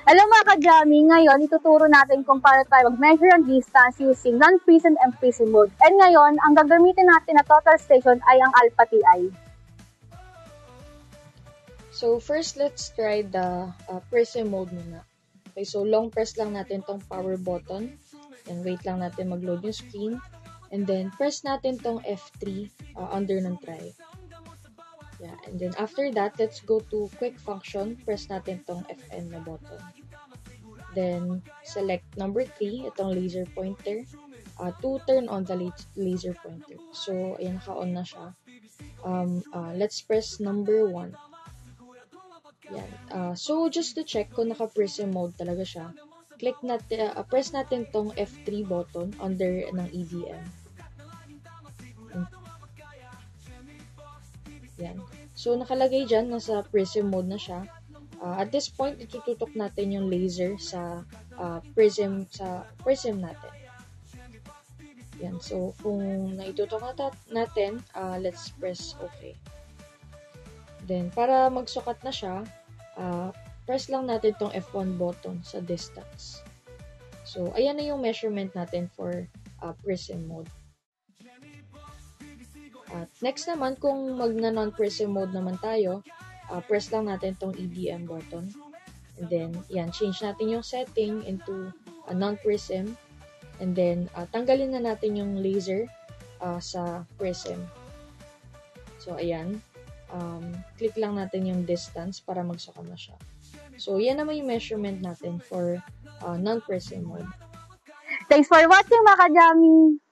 Alam mga ka-Jami, ngayon ituturo natin kung paano tayo mag-measure ang distance using non-prism and prism mode. And ngayon, ang gagamitin natin na total station ay ang alpha TI. So first, let's try the prism mode muna. Okay, so long press lang natin tong power button. And wait lang natin mag-load yung screen. And then press natin tong F3 under ng try. Yeah, and then after that, let's go to quick function. Press natin tong Fn na button. Then select number 3, itong laser pointer, to turn on the laser pointer. So ayan, naka-on na siya. Let's press number 1. Yan. So just to check kung naka-prism mode talaga siya, press natin tong F3 button under ng EDM. Yan. So, nakalagay dyan, nasa prism mode na siya. At this point, itututok natin yung laser sa prism natin. Yan. So, kung naitutok natin, let's press OK. Then, para magsukat na siya, press lang natin tong F1 button sa distance. So, ayan na yung measurement natin for prism mode. At next naman, kung magna-non-prism mode naman tayo, press lang natin tong EDM button. And then, yan, change natin yung setting into a non-prism. And then, tanggalin na natin yung laser sa prism. So, ayan. Click lang natin yung distance para magsukat na siya. So, yan naman yung measurement natin for non-prism mode. Thanks for watching mga ka-Jami!